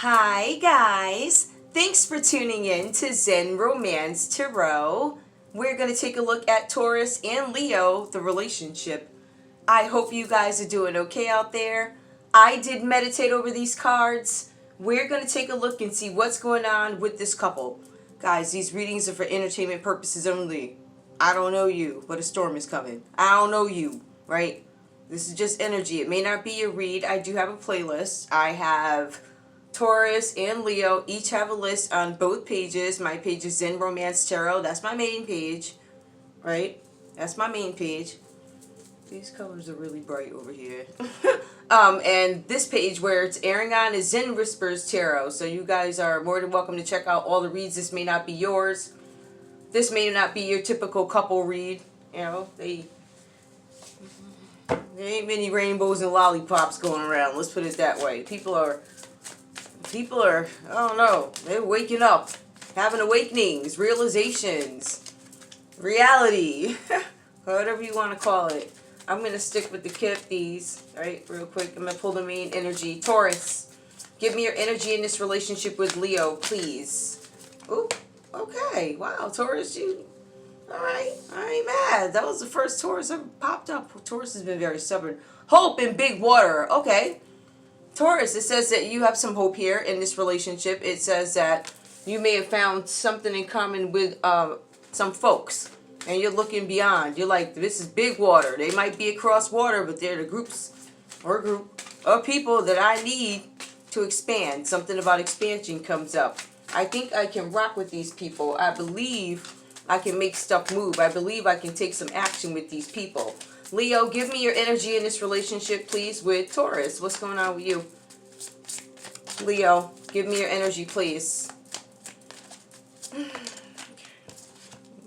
Hi guys! Thanks for tuning in to Zen Romance Tarot. We're going to take a look at Taurus and Leo, the relationship. I hope you guys are doing okay out there. I did meditate over these cards. We're going to take a look and see what's going on with this couple. Guys, these readings are for entertainment purposes only. I don't know you, but a storm is coming. I don't know you, right? This is just energy. It may not be a read. I do have a playlist. I have Taurus and Leo each have a list on both pages. My page is Zen Romance Tarot. That's my main page, right? That's my main page. These colors are really bright over here. And this page where it's airing on is Zen Whispers Tarot. So you guys are more than welcome to check out all the reads. This may not be yours. This may not be your typical couple read. You know, there ain't many rainbows and lollipops going around. Let's put it that way. People are, I don't know, they're waking up, having awakenings, realizations, reality, whatever you want to call it. I'm going to stick with these, right, real quick. I'm going to pull the main energy. Taurus, give me your energy in this relationship with Leo, please. Ooh, okay. Wow, Taurus, you, all right. I ain't mad. That was the first Taurus ever popped up. Taurus has been very stubborn. Hope in big water. Okay. Taurus, it says that you have some hope here in this relationship. It says that you may have found something in common with some folks. And you're looking beyond. You're like, this is big water. They might be across water, but they're the group of people that I need to expand. Something about expansion comes up. I think I can rock with these people. I believe I can make stuff move. I believe I can take some action with these people. Leo, give me your energy in this relationship, please, with Taurus. What's going on with you? Leo, give me your energy, please.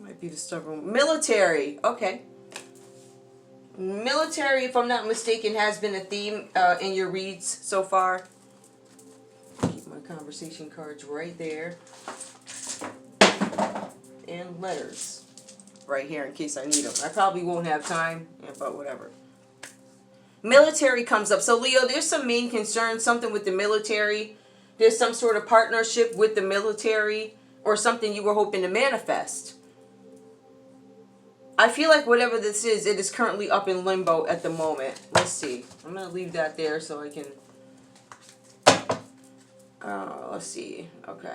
Might be the stubborn. Military. Okay. Military, if I'm not mistaken, has been a theme in your reads so far. Keep my conversation cards right there. And letters right here in case I need them. I probably won't have time, but whatever. Military comes up. So Leo, there's some main concern, something with the military. There's some sort of partnership with the military or something you were hoping to manifest. I feel like whatever this is, it is currently up in limbo at the moment. Let's see. I'm going to leave that there so I can... let's see. Okay.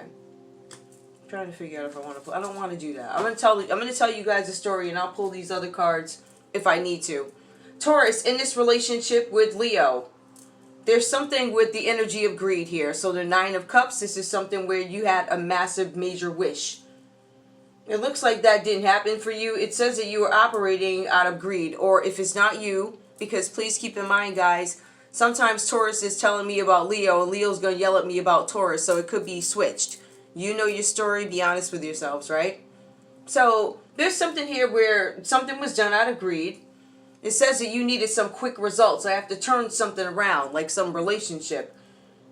Trying to figure out if I want to. I don't want to do that. I'm going to tell you guys a story, and I'll pull these other cards if I need to. Taurus, in this relationship with Leo, there's something with the energy of greed here. So the Nine of Cups, this is something where you had a massive, major wish. It looks like that didn't happen for you. It says that you were operating out of greed, or if it's not you, because please keep in mind, guys, sometimes Taurus is telling me about Leo, and Leo's going to yell at me about Taurus, so it could be switched. You know your story. Be honest with yourselves, right? So there's something here where something was done out of greed. It says that you needed some quick results. I have to turn something around, like some relationship.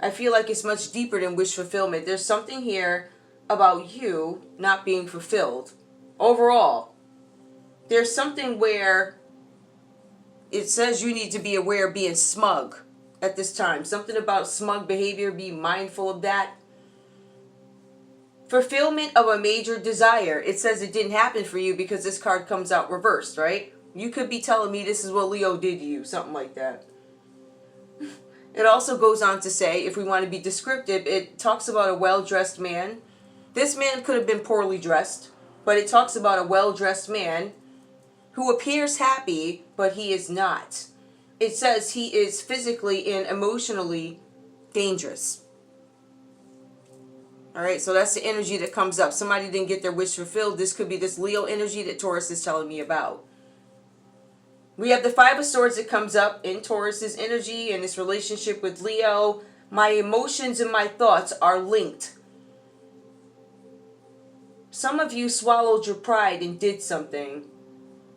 I feel like it's much deeper than wish fulfillment. There's something here about you not being fulfilled. Overall, there's something where it says you need to be aware of being smug at this time. Something about smug behavior. Be mindful of that. Fulfillment of a major desire. It says it didn't happen for you because this card comes out reversed, right? You could be telling me this is what Leo did to you. Something like that. It also goes on to say, if we want to be descriptive, it talks about a well-dressed man. This man could have been poorly dressed, but it talks about a well-dressed man who appears happy, but he is not. It says he is physically and emotionally dangerous. Alright, so that's the energy that comes up. Somebody didn't get their wish fulfilled. This could be this Leo energy that Taurus is telling me about. We have the Five of Swords that comes up in Taurus's energy and this relationship with Leo. My emotions and my thoughts are linked. Some of you swallowed your pride and did something.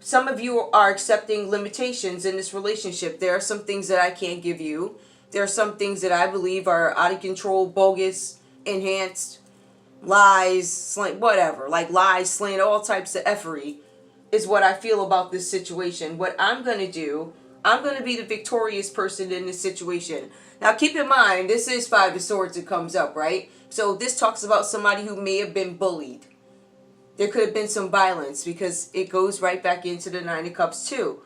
Some of you are accepting limitations in this relationship. There are some things that I can't give you. There are some things that I believe are out of control, bogus, enhanced, lies, slang, whatever, like lies, slang, all types of effery is what I feel about this situation. What I'm going to do, I'm going to be the victorious person in this situation. Now keep in mind, this is Five of Swords that comes up, right? So this talks about somebody who may have been bullied. There could have been some violence because it goes right back into the Nine of Cups too.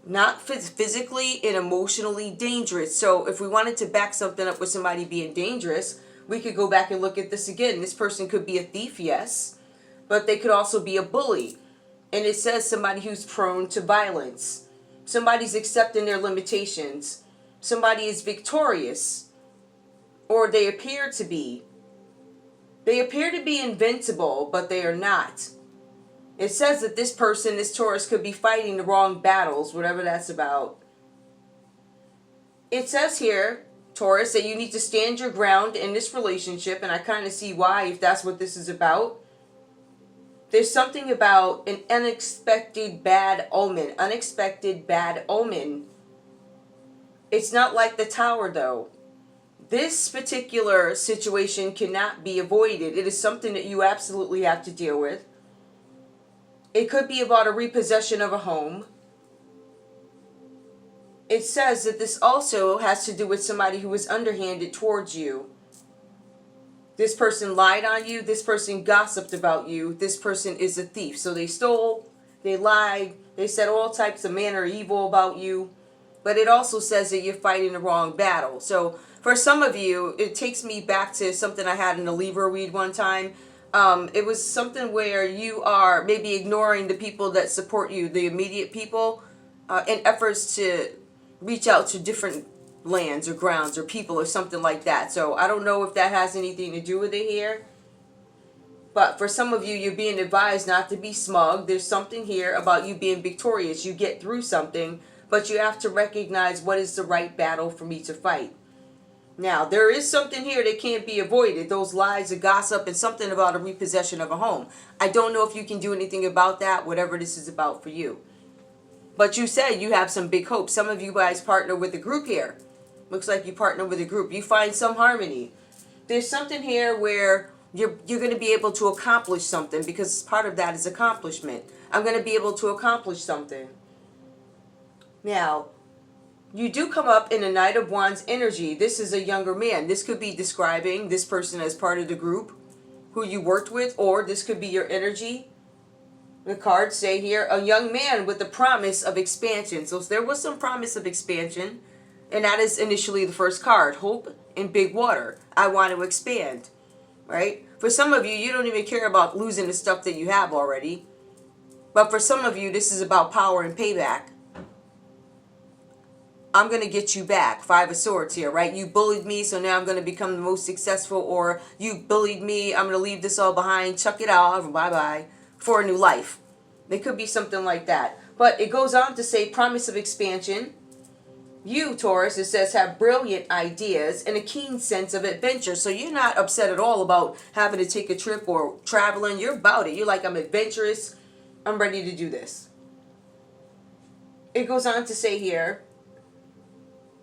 Not physically and emotionally dangerous. So if we wanted to back something up with somebody being dangerous, we could go back and look at this again. This person could be a thief, yes, but they could also be a bully. And it says somebody who's prone to violence. Somebody's accepting their limitations. Somebody is victorious, or they appear to be. They appear to be invincible, but they are not. It says that this person, this Taurus, could be fighting the wrong battles, whatever that's about. It says here, Taurus, that you need to stand your ground in this relationship, and I kind of see why, if that's what this is about. There's something about an unexpected bad omen. Unexpected bad omen. It's not like the Tower, though. This particular situation cannot be avoided. It is something that you absolutely have to deal with. It could be about a repossession of a home. It says that this also has to do with somebody who was underhanded towards you. This person lied on you. This person gossiped about you. This person is a thief. So they stole, they lied, they said all types of manner of evil about you. But it also says that you're fighting the wrong battle. So for some of you, it takes me back to something I had in a Libra read one time. It was something where you are maybe ignoring the people that support you, the immediate people, in efforts to reach out to different lands or grounds or people or something like that. So I don't know if that has anything to do with it here. But for some of you, you're being advised not to be smug. There's something here about you being victorious. You get through something, but you have to recognize what is the right battle for me to fight. Now, there is something here that can't be avoided. Those lies, the gossip, and something about a repossession of a home. I don't know if you can do anything about that, whatever this is about for you. But you said you have some big hopes. Some of you guys partner with a group here. Looks like you partner with a group. You find some harmony. There's something here where you're going to be able to accomplish something, because part of that is accomplishment. I'm going to be able to accomplish something. Now, you do come up in a Knight of Wands energy. This is a younger man. This could be describing this person as part of the group who you worked with, or this could be your energy. The cards say here, a young man with the promise of expansion. So there was some promise of expansion, and that is initially the first card, hope in big water. I want to expand, right? For some of you, you don't even care about losing the stuff that you have already. But for some of you, this is about power and payback. I'm going to get you back. Five of Swords here, right? You bullied me, so now I'm going to become the most successful. Or you bullied me, I'm going to leave this all behind, chuck it out, bye-bye, for a new life. It could be something like that. But it goes on to say promise of expansion. You, Taurus, it says, have brilliant ideas and a keen sense of adventure. So you're not upset at all about having to take a trip or traveling. You're about it. You're like, I'm adventurous. I'm ready to do this. It goes on to say here,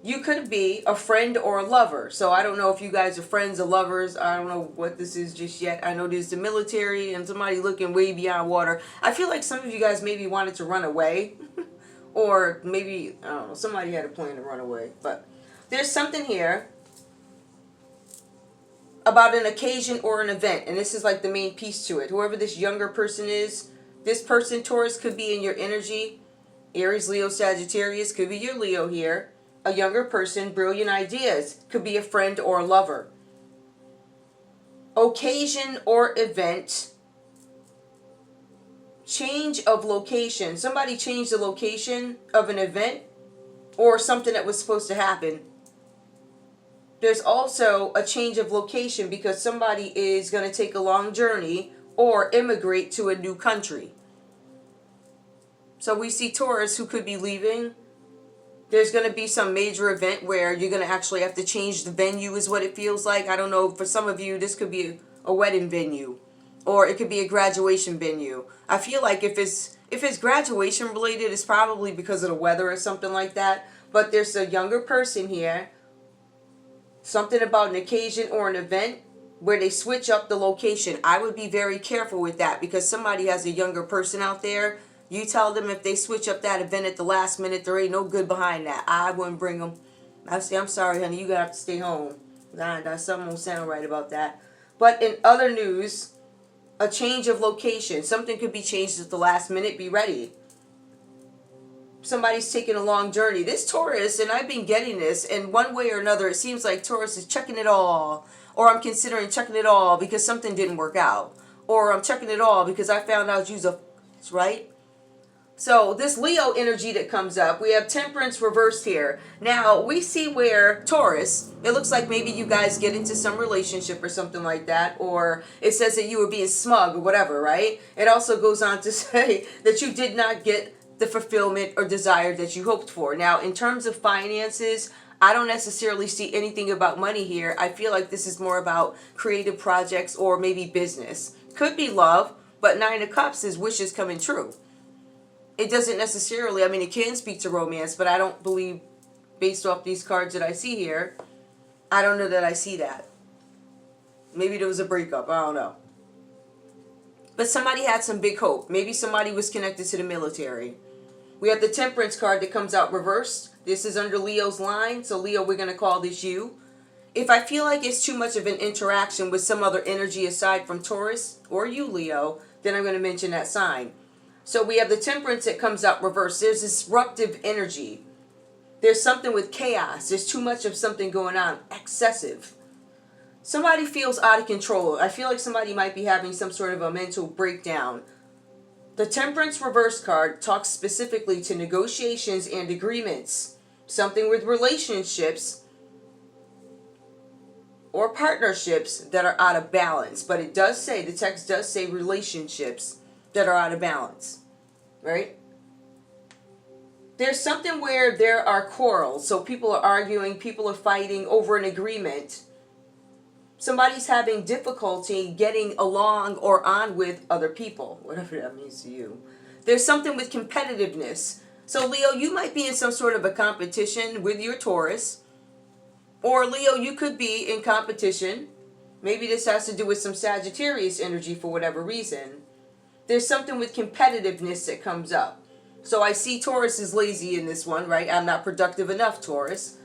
you could be a friend or a lover. So I don't know if you guys are friends or lovers. I don't know what this is just yet. I know there's the military and somebody looking way beyond water. I feel like some of you guys maybe wanted to run away. Or maybe, I don't know, somebody had a plan to run away. But there's something here about an occasion or an event. And this is like the main piece to it. Whoever this younger person is, this person, Taurus, could be in your energy. Aries, Leo, Sagittarius, could be your Leo here. A younger person, brilliant ideas, could be a friend or a lover. Occasion or event, change of location. Somebody changed the location of an event or something that was supposed to happen. There's also a change of location because somebody is going to take a long journey or immigrate to a new country. So we see Taurus who could be leaving. There's going to be some major event where you're going to actually have to change the venue is what it feels like. I don't know. For some of you, this could be a wedding venue. Or it could be a graduation venue. I feel like if it's graduation related, it's probably because of the weather or something like that. But there's a younger person here. Something about an occasion or an event where they switch up the location. I would be very careful with that because somebody has a younger person out there. You tell them if they switch up that event at the last minute, there ain't no good behind that. I wouldn't bring them. I say, I'm sorry, honey, you got to stay home. Nah, something won't sound right about that. But in other news, a change of location. Something could be changed at the last minute. Be ready. Somebody's taking a long journey. This Taurus, and I've been getting this, and one way or another, it seems like Taurus is checking it all. Or I'm considering checking it all because something didn't work out. Or I'm checking it all because I found out you's a... Right? So this Leo energy that comes up, we have Temperance reversed here. Now, we see where Taurus, it looks like maybe you guys get into some relationship or something like that, or it says that you were being smug or whatever, right? It also goes on to say that you did not get the fulfillment or desire that you hoped for. Now, in terms of finances, I don't necessarily see anything about money here. I feel like this is more about creative projects or maybe business. Could be love, but Nine of Cups is wishes coming true. It doesn't necessarily, I mean, it can speak to romance, but I don't believe, based off these cards that I see here, I don't know that I see that. Maybe there was a breakup, I don't know. But somebody had some big hope. Maybe somebody was connected to the military. We have the Temperance card that comes out reversed. This is under Leo's line, so Leo, we're going to call this you. If I feel like it's too much of an interaction with some other energy aside from Taurus or you, Leo, then I'm going to mention that sign. So we have the Temperance that comes out reversed. There's disruptive energy. There's something with chaos. There's too much of something going on. Excessive. Somebody feels out of control. I feel like somebody might be having some sort of a mental breakdown. The Temperance reverse card talks specifically to negotiations and agreements. Something with relationships or partnerships that are out of balance. But it does say, the text does say relationships that are out of balance, right? There's something where there are quarrels, so people are arguing, people are fighting over an agreement. Somebody's having difficulty getting along or on with other people, whatever that means to you. There's something with competitiveness. So Leo, you might be in some sort of a competition with your Taurus, or Leo, you could be in competition. Maybe this has to do with some Sagittarius energy for whatever reason. There's something with competitiveness that comes up. So I see Taurus is lazy in this one, right? I'm not productive enough, Taurus.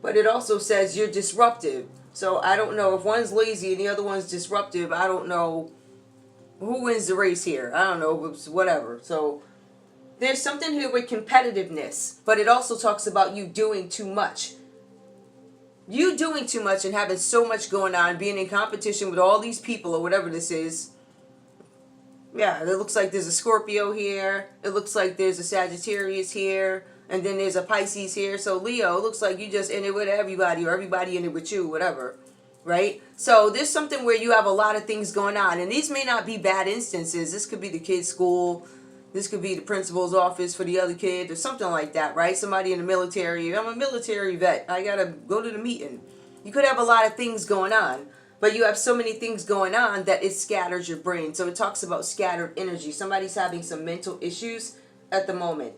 But it also says you're disruptive. So I don't know if one's lazy and the other one's disruptive. I don't know who wins the race here. I don't know, whatever. So there's something here with competitiveness. But it also talks about you doing too much. You doing too much and having so much going on, being in competition with all these people or whatever this is. Yeah, it looks like there's a Scorpio here. It looks like there's a Sagittarius here. And then there's a Pisces here. So Leo, it looks like you just in it with everybody or everybody in it with you, whatever. Right? So there's something where you have a lot of things going on. And these may not be bad instances. This could be the kid's school. This could be the principal's office for the other kid or something like that, right? Somebody in the military. I'm a military vet. I got to go to the meeting. You could have a lot of things going on. But you have so many things going on that it scatters your brain. So it talks about scattered energy. Somebody's having some mental issues at the moment.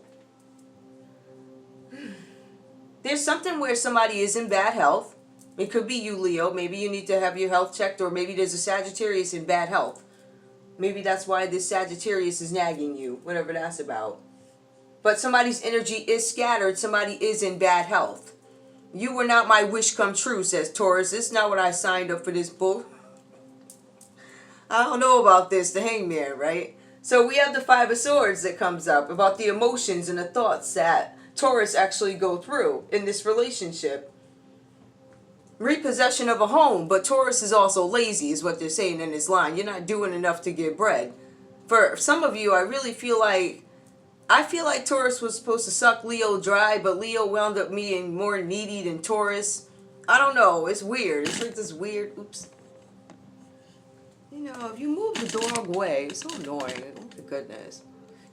There's something where somebody is in bad health. It could be you, Leo. Maybe you need to have your health checked, or maybe there's a Sagittarius in bad health. Maybe that's why this Sagittarius is nagging you, whatever that's about. But somebody's energy is scattered. Somebody is in bad health. You were not my wish come true, says Taurus. This is not what I signed up for this bull. I don't know about this, the Hangman, right? So we have the Five of Swords that comes up about the emotions and the thoughts that Taurus actually go through in this relationship. Repossession of a home, but Taurus is also lazy, is what they're saying in this line. You're not doing enough to get bread. For some of you, I really feel like Taurus was supposed to suck Leo dry, but Leo wound up being more needy than Taurus. I don't know. It's weird. It's like this weird... Oops. You know, if you move the dog away, it's so annoying. Oh, my goodness.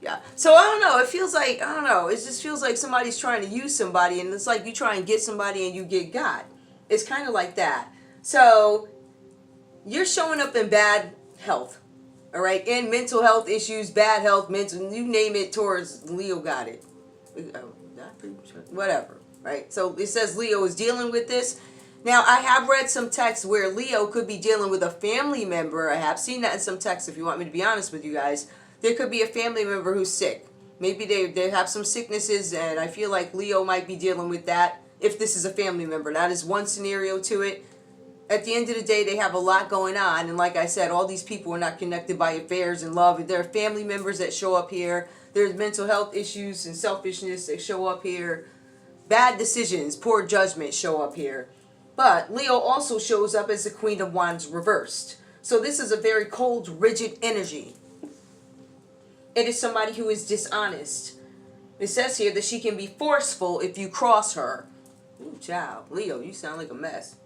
Yeah. So, I don't know. It feels like... I don't know. It just feels like somebody's trying to use somebody, and it's like you try and get somebody and you get got. It's kind of like that. So, you're showing up in bad health. All right, and mental health issues, bad health, mental, you name it, Taurus, Leo got it. Whatever, right? So it says Leo is dealing with this. Now, I have read some texts where Leo could be dealing with a family member. I have seen that in some texts, if you want me to be honest with you guys. There could be a family member who's sick. Maybe they have some sicknesses, and I feel like Leo might be dealing with that if this is a family member. That is one scenario to it. At the end of the day, they have a lot going on. And like I said, all these people are not connected by affairs and love. There are family members that show up here. There's mental health issues and selfishness that show up here. Bad decisions, poor judgment show up here. But Leo also shows up as the Queen of Wands reversed. So this is a very cold, rigid energy. It is somebody who is dishonest. It says here that she can be forceful if you cross her. Ooh, child. Leo, you sound like a mess.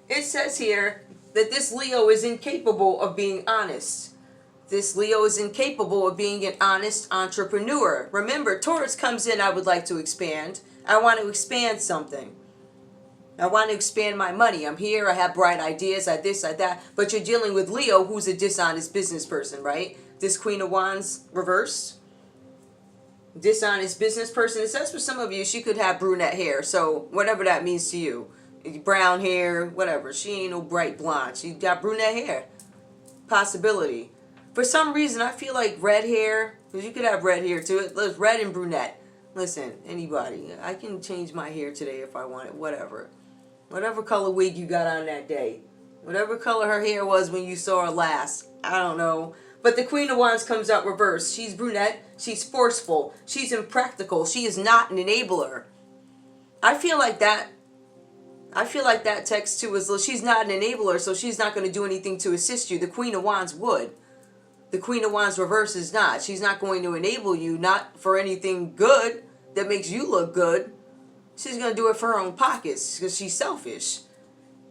It says here that this Leo is incapable of being honest. This Leo is incapable of being an honest entrepreneur. Remember, Taurus comes in, I would like to expand. I want to expand something. I want to expand my money. I'm here, I have bright ideas, I this, I that. But you're dealing with Leo, who's a dishonest business person, right? This Queen of Wands reversed. Dishonest business person. It says for some of you, she could have brunette hair. So whatever that means to you. Brown hair, whatever. She ain't no bright blonde. She got brunette hair. Possibility. For some reason, I feel like red hair, because you could have red hair too. It's red and brunette. Listen, anybody, I can change my hair today if I want it. Whatever. Whatever color wig you got on that day. Whatever color her hair was when you saw her last. I don't know. But the Queen of Wands comes out reversed. She's brunette. She's forceful. She's impractical. She is not an enabler. I feel like that text too is she's not an enabler, so she's not going to do anything to assist you. The Queen of Wands would. The Queen of Wands reverse is not. She's not going to enable you, not for anything good that makes you look good. She's going to do it for her own pockets because she's selfish.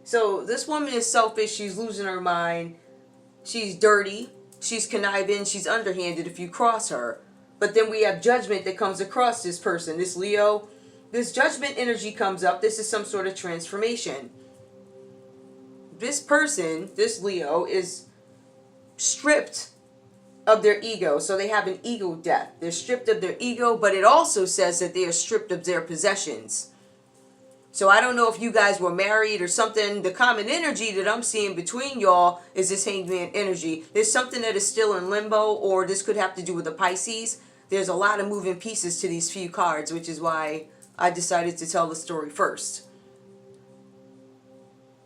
So this woman is selfish. She's losing her mind. She's dirty. She's conniving. She's underhanded if you cross her. But then we have judgment that comes across this person. This Leo, this judgment energy comes up. This is some sort of transformation. This person, this Leo, is stripped of their ego. So they have an ego death. They're stripped of their ego, but it also says that they are stripped of their possessions. So I don't know if you guys were married or something. The common energy that I'm seeing between y'all is this hangman energy. There's something that is still in limbo, or this could have to do with the Pisces. There's a lot of moving pieces to these few cards, which is why I decided to tell the story first.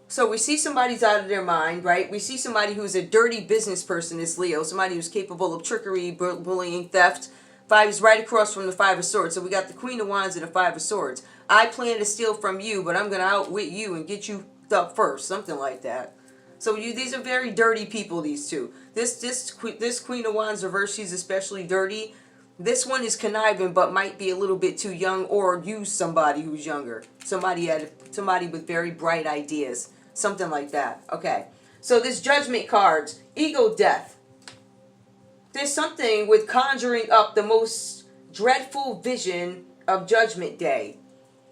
So we see somebody's out of their mind, right? We see somebody who's a dirty business person, this Leo. Somebody who's capable of trickery, bullying, theft. Five is right across from the Five of Swords. So we got the Queen of Wands and the Five of Swords. I plan to steal from you, but I'm going to outwit you and get you up first. Something like that. So these are very dirty people, these two. This Queen of Wands reverse, she's especially dirty. This one is conniving, but might be a little bit too young, or use somebody who's younger. Somebody with very bright ideas. Something like that. Okay. So this judgment cards, ego death. There's something with conjuring up the most dreadful vision of Judgment Day.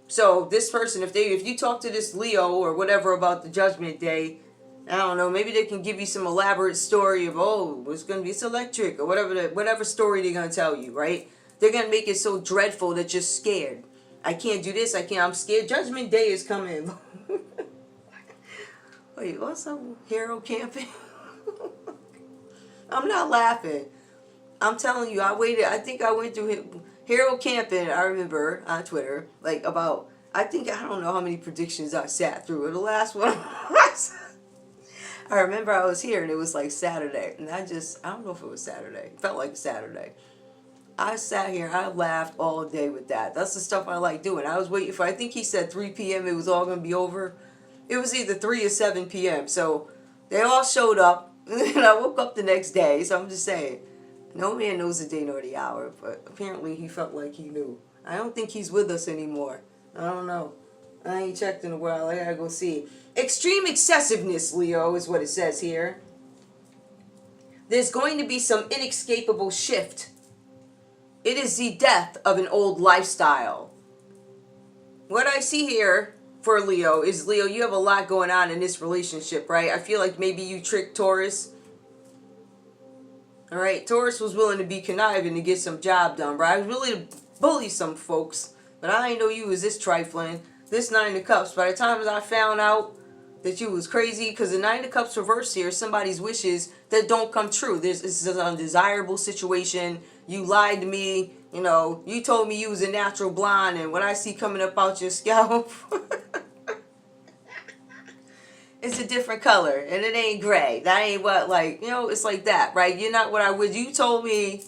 So this person, if you talk to this Leo or whatever about the Judgment Day, I don't know, maybe they can give you some elaborate story of, oh, it's electric, or whatever story they're gonna tell you, right? They're gonna make it so dreadful that you're scared. I can't do this, I'm scared. Judgment Day is coming. Wait, what's up, hero camping? I'm not laughing. I'm telling you, I think I went through hero camping, I remember, on Twitter, like about, I don't know how many predictions I sat through. The last one, I remember I was here and it was like Saturday. And I don't know if it was Saturday. It felt like Saturday. I sat here, I laughed all day with that. That's the stuff I like doing. I was waiting for, I think he said 3 p.m. it was all going to be over. It was either 3 or 7 p.m. So they all showed up. And I woke up the next day. So I'm just saying, no man knows the day nor the hour. But apparently he felt like he knew. I don't think he's with us anymore. I don't know. I ain't checked in a while. I gotta go see. Extreme excessiveness, Leo, is what it says here. There's going to be some inescapable shift. It is the death of an old lifestyle. What I see here for Leo is, Leo, you have a lot going on in this relationship, right? I feel like maybe you tricked Taurus. Alright, Taurus was willing to be conniving to get some job done, right? I was willing to bully some folks, but I didn't know you was this trifling. This Nine of Cups, by the time I found out that you was crazy, because the Nine of Cups reverse here is somebody's wishes that don't come true. This is an undesirable situation. You lied to me. You know, you told me you was a natural blonde, and what I see coming up out your scalp, it's a different color, and it ain't gray. That ain't what, like, you know, it's like that, right? You're not what I was. You told me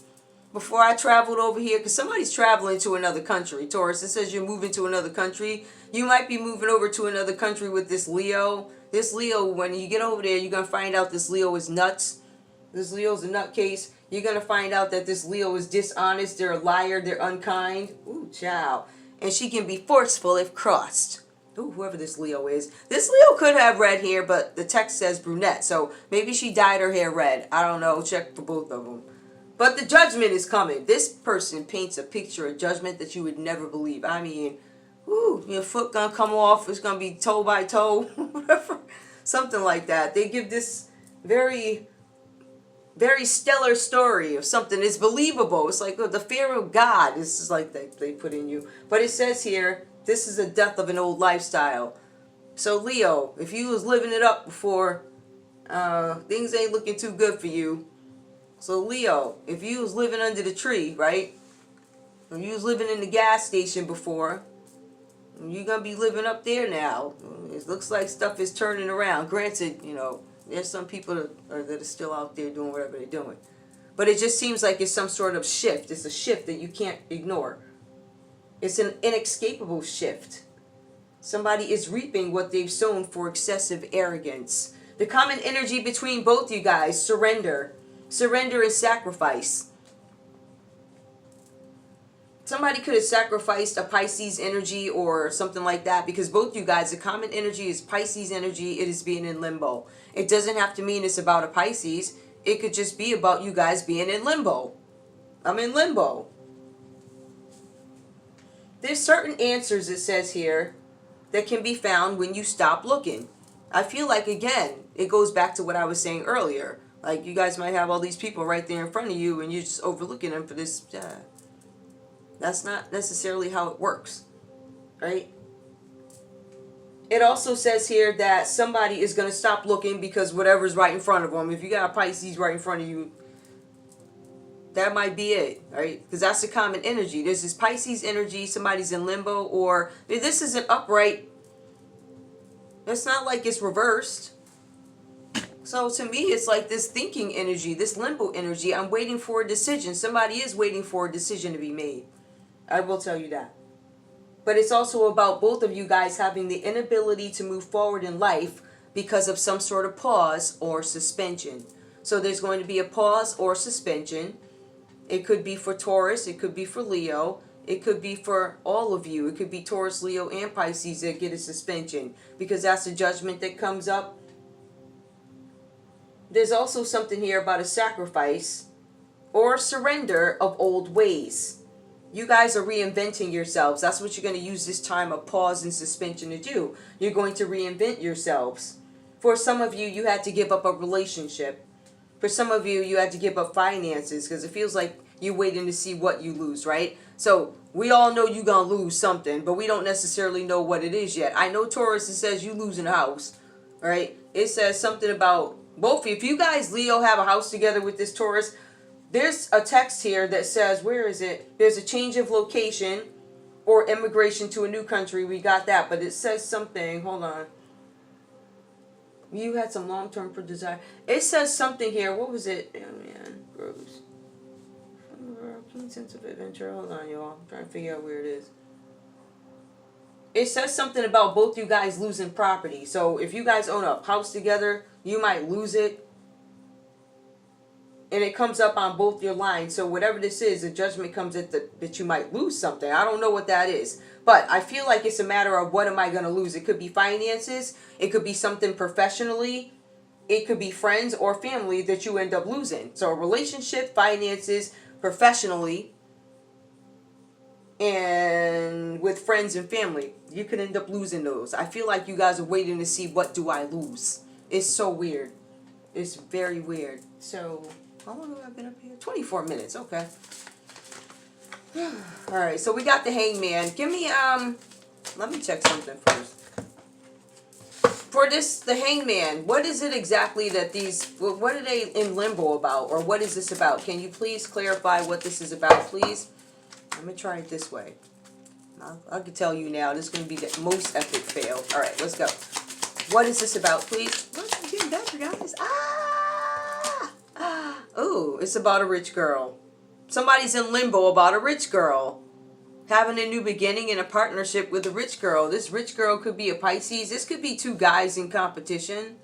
before I traveled over here, because somebody's traveling to another country, Taurus. It says you're moving to another country. You might be moving over to another country with this Leo. This Leo, when you get over there, you're going to find out this Leo is nuts. This Leo's a nutcase. You're going to find out that this Leo is dishonest. They're a liar. They're unkind. Ooh, child. And she can be forceful if crossed. Ooh, whoever this Leo is. This Leo could have red hair, but the text says brunette. So maybe she dyed her hair red. I don't know. Check for both of them. But the judgment is coming. This person paints a picture of judgment that you would never believe. I mean, ooh, your foot gonna come off. It's gonna be toe by toe. Whatever. Something like that. They give this very, very stellar story of something. It's believable. It's like, oh, the fear of God. This is like they put in you. But it says here, this is a death of an old lifestyle. So Leo, if you was living it up before, things ain't looking too good for you. So Leo, if you was living under the tree, right? If you was living in the gas station before, you're going to be living up there now. It looks like stuff is turning around. Granted, you know, there's some people that are still out there doing whatever they're doing. But it just seems like it's some sort of shift. It's a shift that you can't ignore. It's an inescapable shift. Somebody is reaping what they've sown for excessive arrogance. The common energy between both you guys, surrender. Surrender and sacrifice. Somebody could have sacrificed a Pisces energy or something like that, because both you guys, the common energy is Pisces energy. It is being in limbo. It doesn't have to mean it's about a Pisces. It could just be about you guys being in limbo. I'm in limbo. There's certain answers, it says here, that can be found when you stop looking. I feel like, again, it goes back to what I was saying earlier. Like, you guys might have all these people right there in front of you, and you're just overlooking them for this. That's not necessarily how it works, right? It also says here that somebody is going to stop looking because whatever's right in front of them. If you got a Pisces right in front of you, that might be it, right? Because that's the common energy. There's this Pisces energy, somebody's in limbo, or this is an upright. It's not like it's reversed. So to me, it's like this thinking energy, this limbo energy. I'm waiting for a decision. Somebody is waiting for a decision to be made. I will tell you that. But it's also about both of you guys having the inability to move forward in life because of some sort of pause or suspension. So there's going to be a pause or suspension. It could be for Taurus. It could be for Leo. It could be for all of you. It could be Taurus, Leo, and Pisces that get a suspension, because that's the judgment that comes up. There's also something here about a sacrifice or surrender of old ways. You guys are reinventing yourselves. That's what you're going to use this time of pause and suspension to do. You're going to reinvent yourselves. For some of you, you had to give up a relationship. For some of you, you had to give up finances, because it feels like you're waiting to see what you lose, right? So we all know you're going to lose something, but we don't necessarily know what it is yet. I know Taurus, it says you losing a house, right? It says something about both of you. If you guys, Leo, have a house together with this Taurus, there's a text here that says, where is it? There's a change of location or immigration to a new country. We got that, but it says something. Hold on. You had some long-term desire. It says something here. What was it? Oh, man. Gross. Keen sense of adventure. Hold on, y'all. I'm trying to figure out where it is. It says something about both you guys losing property. So if you guys own a house together, you might lose it. And it comes up on both your lines. So whatever this is, the judgment comes at that you might lose something. I don't know what that is. But I feel like it's a matter of, what am I going to lose? It could be finances. It could be something professionally. It could be friends or family that you end up losing. So a relationship, finances, professionally, and with friends and family. You could end up losing those. I feel like you guys are waiting to see, what do I lose? It's so weird. It's very weird. So, how long have I been up here? 24 minutes. Okay. Alright, so we got the Hangman. Give me, let me check something first. For this, the Hangman, what is it exactly that what are they in limbo about? Or what is this about? Can you please clarify what this is about, please? I'm going to try it this way. I can tell you now, this is going to be the most epic fail. Alright, let's go. What is this about, please? What? I'm getting better, guys. Oh, it's about a rich girl. Somebody's in limbo about a rich girl. Having a new beginning in a partnership with a rich girl. This rich girl could be a Pisces. This could be two guys in competition.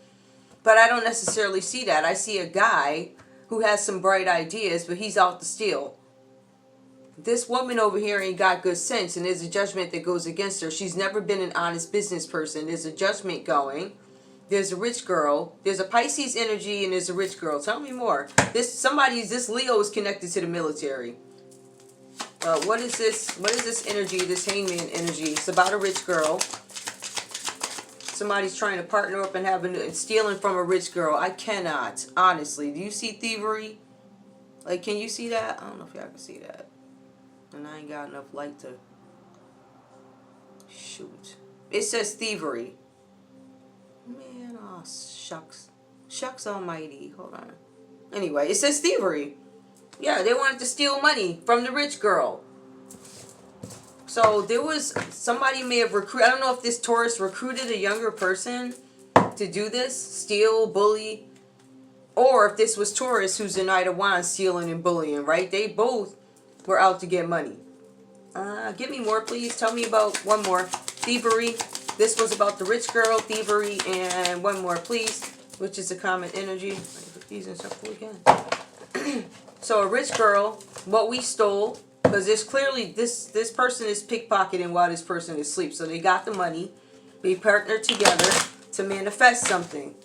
But I don't necessarily see that. I see a guy who has some bright ideas, but he's out to steal. This woman over here ain't got good sense, and there's a judgment that goes against her. She's never been an honest business person. There's a judgment going. There's a rich girl. There's a Pisces energy, and there's a rich girl. Tell me more. This Leo is connected to the military. What is this? What is this energy? This hangman energy? It's about a rich girl. Somebody's trying to partner up and stealing from a rich girl. I cannot, honestly. Do you see thievery? Like, can you see that? I don't know if y'all can see that. And I ain't got enough light to shoot. It says thievery. Man, oh, shucks. Shucks almighty. Hold on. Anyway, it says thievery. Yeah, they wanted to steal money from the rich girl. So there was, somebody may have recruited, I don't know if this Taurus recruited a younger person to do this, steal, bully, or if this was Taurus who's the Knight of Wands stealing and bullying, right? They both were out to get money. Give me more, please. Tell me about one more. Thievery. This was about the rich girl, thievery, and one more, please, which is a common energy. Let me put these in shuffle again. So a rich girl, what we stole, because there's clearly, this person is pickpocketing while this person is asleep. So they got the money. They partnered together to manifest something.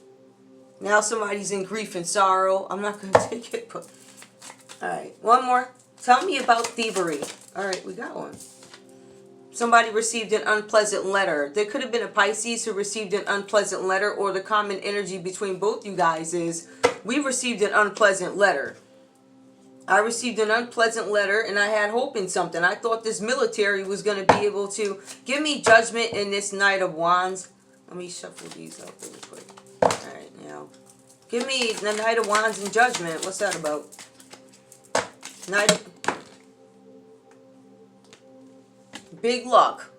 Now somebody's in grief and sorrow. I'm not going to take it, but... Alright, one more. Tell me about thievery. Alright, we got one. Somebody received an unpleasant letter. There could have been a Pisces who received an unpleasant letter, or the common energy between both you guys is, we received an unpleasant letter. I received an unpleasant letter, and I had hope in something. I thought this military was going to be able to give me judgment in this Knight of Wands. Let me shuffle these up really quick. Alright, now. Give me the Knight of Wands and judgment. What's that about? Knight of... Big luck.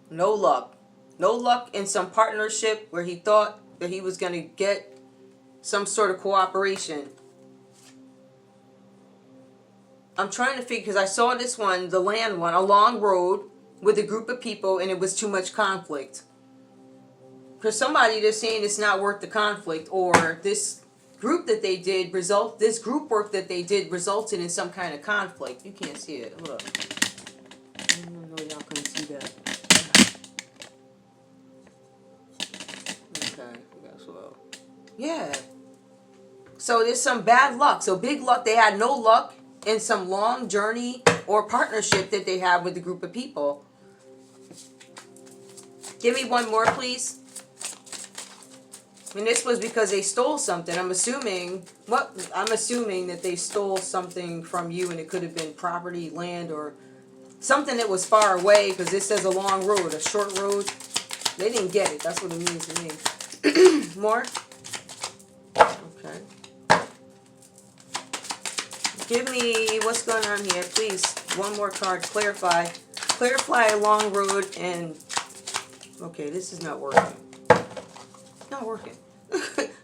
No luck. No luck in some partnership where he thought that he was going to get some sort of cooperation. I'm trying to figure, because I saw this one, the land one, a long road with a group of people, and it was too much conflict. For somebody, they're saying it's not worth the conflict, or this group that they did this group work that they did resulted in some kind of conflict. You can't see it. Look. I don't know y'all couldn't see that. Okay, we got slow. Yeah. So there's some bad luck. So big luck. They had no luck in some long journey or partnership that they have with a group of people. Give me one more, please. And this was because they stole something. I'm assuming that they stole something from you, and it could have been property, land, or something that was far away, because this says a long road, a short road. They didn't get it. That's what it means to me. More? Okay. Give me what's going on here, please. One more card. Clarify. Clarify a long road and... Okay, this is not working. Not working.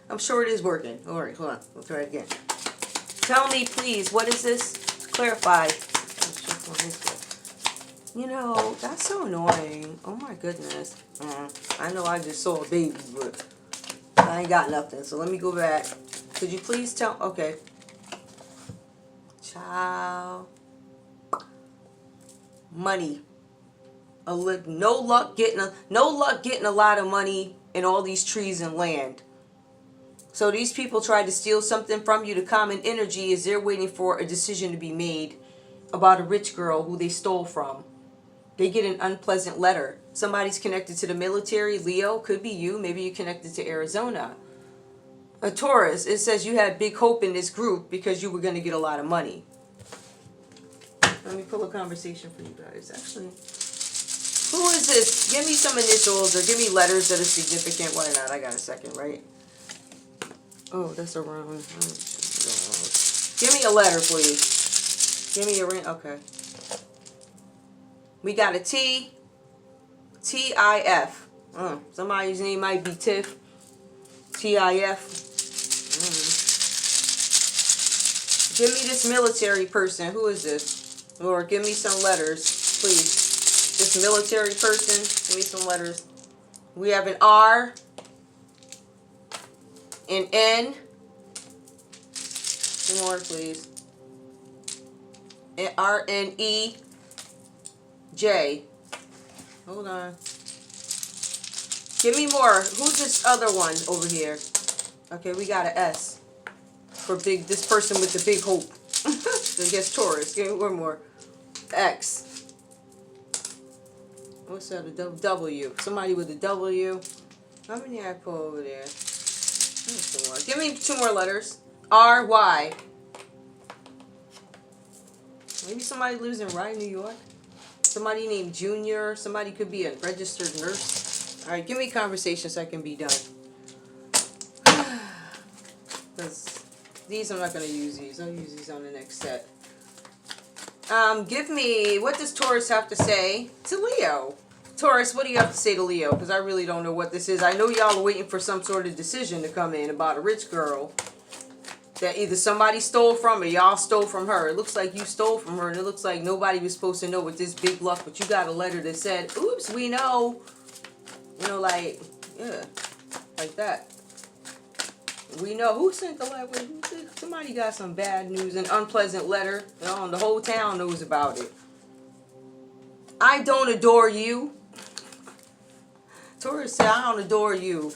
I'm sure it is working. Alright, hold on. We'll try it again. Tell me, please, what is this? Clarify. You know, that's so annoying. Oh my goodness. I know I just saw a baby, but I ain't got nothing. So let me go back. Could you please tell... Okay. Child. Money. No luck getting a lot of money in all these trees and land. So these people tried to steal something from you. The common energy is they're waiting for a decision to be made about a rich girl who they stole from. They get an unpleasant letter. Somebody's connected to the military. Leo, could be you. Maybe you're connected to Arizona. A Taurus, it says you had big hope in this group because you were going to get a lot of money. Let me pull a conversation for you guys. Actually, who is this? Give me some initials or give me letters that are significant. Why not? I got a second, right? Oh, that's a wrong. Give me a letter, please. Give me a ring. Okay. We got a T. T-I-F. Somebody's name might be Tiff. T-I-F. Give me this military person. Who is this? Or give me some letters, please. This military person. Give me some letters. We have an R. An N. Some more, please. An R-N-E. J. Hold on. Give me more. Who's this other one over here? Okay, we got an S. For this person with the big hope. I guess Taurus. Give me one more. X. What's that? A W. Somebody with a W. How many I put over there? Some more. Give me 2 more letters. R, Y. Maybe somebody lives in Rye, New York. Somebody named Junior. Somebody could be a registered nurse. Alright, give me conversation so I can be done. Because these, I'm not going to use these. I'll use these on the next set. Give me, what does Taurus have to say to Leo? Taurus, what do you have to say to Leo? Because I really don't know what this is. I know y'all are waiting for some sort of decision to come in about a rich girl that either somebody stole from or y'all stole from her. It looks like you stole from her, and it looks like nobody was supposed to know with this big luck, but you got a letter that said, oops, we know. You know, like, yeah, like that. We know. Who sent the letter? Somebody got some bad news, an unpleasant letter. You know, and the whole town knows about it. I don't adore you. Taurus said, I don't adore you.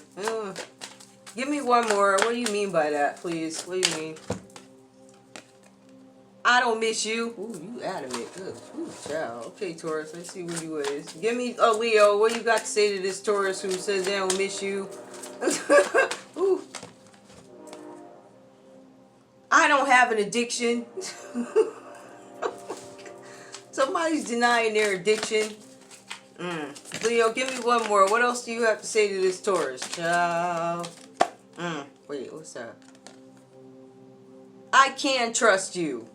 Give me one more. What do you mean by that, please? What do you mean? I don't miss you. Ooh, you adamant. Good. Ooh, child. Okay, Taurus. Let's see where you is. Give me a Leo. What you got to say to this Taurus who says they don't miss you? Ooh. I don't have an addiction. Somebody's denying their addiction. Leo, give me one more. What else do you have to say to this Taurus? Child. Wait, what's that? I can trust you.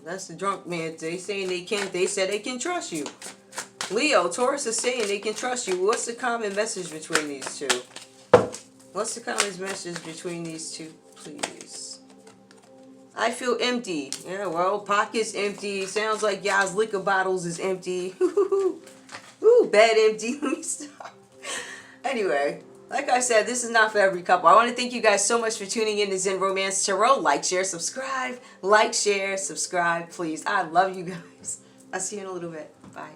That's the drunk man. They saying they can't. They said they can trust you. Leo, Taurus is saying they can trust you. What's the common message between these two? What's the common message between these two, please? I feel empty. Yeah, well, pockets empty. Sounds like y'all's liquor bottles is empty. Ooh, bad empty. Let me stop. Anyway, like I said, this is not for every couple. I want to thank you guys so much for tuning in to Zen Romance Tarot. Like, share, subscribe. Like, share, subscribe, please. I love you guys. I'll see you in a little bit. Bye.